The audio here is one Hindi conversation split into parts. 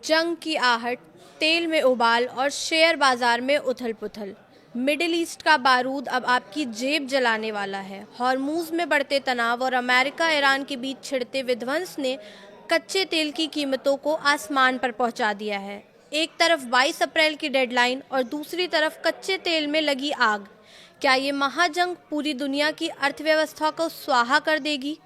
जंग की आहट, तेल में उबाल और शेयर बाजार में उथल-पुथल। मिडिल ईस्ट का बारूद अब आपकी जेब जलाने वाला है। हॉर्मूज में बढ़ते तनाव और अमेरिका ईरान के बीच छिड़ते विध्वंस ने कच्चे तेल की कीमतों को आसमान पर पहुंचा दिया है। एक तरफ 22 अप्रैल की डेडलाइन और दूसरी तरफ कच्चे तेल में लगी आग। क्या ये महाजंग पूरी दुनिया की अर्थव्यवस्था को स्वाहा कर देगी?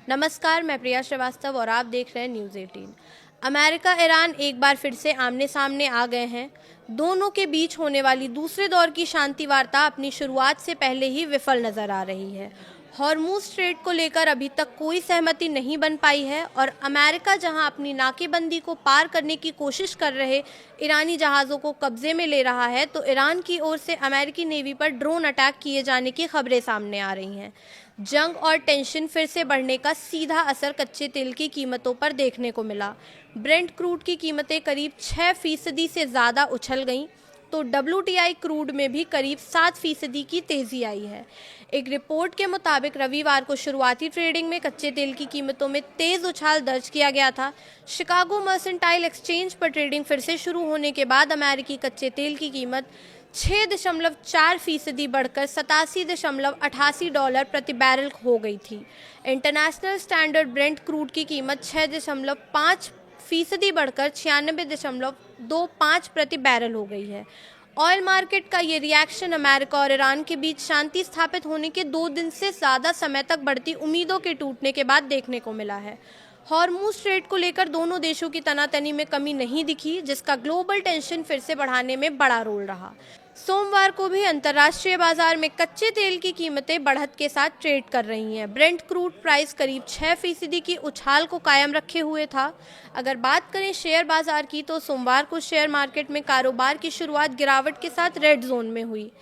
नमस्कार, मैं प्रिया श्रीवास्तव और आप देख रहे हैं न्यूज़ 18। अमेरिका ईरान एक बार फिर से आमने सामने आ गए हैं। दोनों के बीच होने वाली दूसरे दौर की शांति वार्ता अपनी शुरुआत से पहले ही विफल नजर आ रही है। हॉर्मूज स्ट्रेट को लेकर अभी तक कोई सहमति नहीं बन पाई है और अमेरिका जहां अपनी नाकेबंदी को पार करने की कोशिश कर रहे ईरानी जहाज़ों को कब्जे में ले रहा है, तो ईरान की ओर से अमेरिकी नेवी पर ड्रोन अटैक किए जाने की खबरें सामने आ रही हैं। जंग और टेंशन फिर से बढ़ने का सीधा असर कच्चे तेल की कीमतों पर देखने को मिला। ब्रेंट क्रूड की कीमतें करीब 6% से ज़्यादा उछल गईं, तो WTI क्रूड में भी करीब 7% की तेज़ी आई है। एक रिपोर्ट के मुताबिक रविवार को शुरुआती ट्रेडिंग में कच्चे तेल की कीमतों में तेज़ उछाल दर्ज किया गया था। शिकागो मर्सेंटाइल एक्सचेंज पर ट्रेडिंग फिर से शुरू होने के बाद अमेरिकी कच्चे तेल की कीमत 6.4% बढ़कर $87.88 प्रति बैरल हो गई थी। इंटरनेशनल स्टैंडर्ड ब्रेंट क्रूड की कीमत 6.5% बढ़कर 96.25 प्रति बैरल हो गई है। ऑयल मार्केट का ये रिएक्शन अमेरिका और ईरान के बीच शांति स्थापित होने के 2 दिन से ज़्यादा समय तक बढ़ती उम्मीदों के टूटने के बाद देखने को मिला है। हॉर्मूज स्ट्रेट को लेकर दोनों देशों की तनातनी में कमी नहीं दिखी, जिसका ग्लोबल टेंशन फिर से बढ़ाने में बड़ा रोल रहा। सोमवार को भी अंतर्राष्ट्रीय बाजार में कच्चे तेल की कीमतें बढ़त के साथ ट्रेड कर रही हैं। ब्रेंट क्रूड प्राइस करीब 6% की उछाल को कायम रखे हुए था। अगर बात करें शेयर बाजार की, तो सोमवार को शेयर मार्केट में कारोबार की शुरुआत गिरावट के साथ रेड जोन में हुई।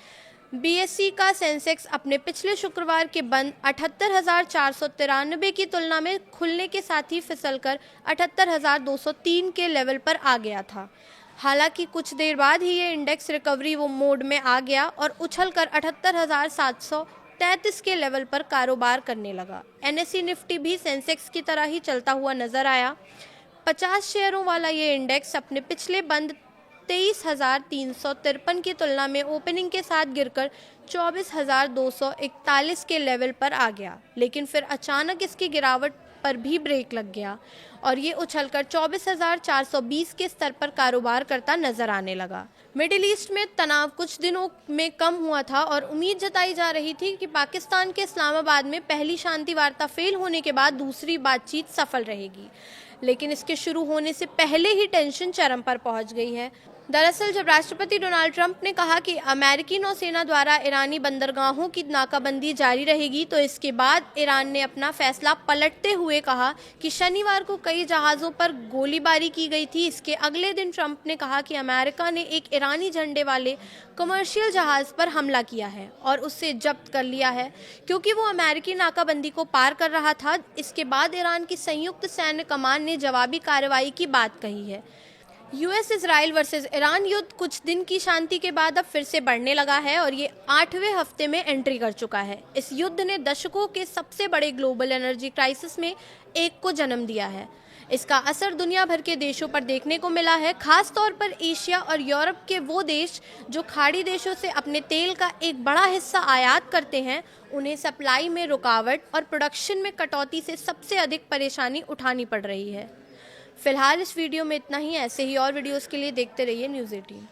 BSE का सेंसेक्स अपने पिछले शुक्रवार के बंद 78,493 की तुलना में खुलने के साथ ही फिसलकर 78,203 के लेवल पर आ गया था। हालांकि कुछ देर बाद ही ये इंडेक्स रिकवरी मोड में आ गया और उछलकर 78,733 के लेवल पर कारोबार करने लगा। NSE निफ्टी भी सेंसेक्स की तरह ही चलता हुआ नजर आया। 50 शेयरों वाला ये इंडेक्स अपने पिछले बंद 23,353 की तुलना में ओपनिंग के साथ गिरकर 24,241 के लेवल पर आ गया, लेकिन फिर अचानक इसकी गिरावट पर भी ब्रेक लग गया और ये उछलकर 24,420 के स्तर पर कारोबार करता नजर आने लगा। मिडिल ईस्ट में तनाव कुछ दिनों में कम हुआ था और उम्मीद जताई जा रही थी कि पाकिस्तान के इस्लामाबाद में पहली शांति वार्ता फेल होने के बाद दूसरी बातचीत सफल रहेगी, लेकिन इसके शुरू होने से पहले ही टेंशन चरम पर पहुंच गई है। दरअसल जब राष्ट्रपति डोनाल्ड ट्रंप ने कहा कि अमेरिकी नौसेना द्वारा ईरानी बंदरगाहों की नाकाबंदी जारी रहेगी, तो इसके बाद ईरान ने अपना फैसला पलटते हुए कहा कि शनिवार को कई जहाज़ों पर गोलीबारी की गई थी। इसके अगले दिन ट्रंप ने कहा कि अमेरिका ने एक ईरानी झंडे वाले कमर्शियल जहाज़ पर हमला किया है और उससे जब्त कर लिया है, क्योंकि वो अमेरिकी नाकाबंदी को पार कर रहा था। इसके बाद ईरान की संयुक्त सैन्य कमान ने जवाबी कार्रवाई की बात कही है। US इजराइल वर्सेस ईरान युद्ध कुछ दिन की शांति के बाद अब फिर से बढ़ने लगा है और ये 8वें हफ्ते में एंट्री कर चुका है। इस युद्ध ने दशकों के सबसे बड़े ग्लोबल एनर्जी क्राइसिस में एक को जन्म दिया है। इसका असर दुनिया भर के देशों पर देखने को मिला है, खास तौर पर एशिया और यूरोप के वो देश जो खाड़ी देशों से अपने तेल का एक बड़ा हिस्सा आयात करते हैं। उन्हें सप्लाई में रुकावट और प्रोडक्शन में कटौती से सबसे अधिक परेशानी उठानी पड़ रही है। फिलहाल इस वीडियो में इतना ही। ऐसे ही और वीडियोस के लिए देखते रहिए न्यूज़ 18।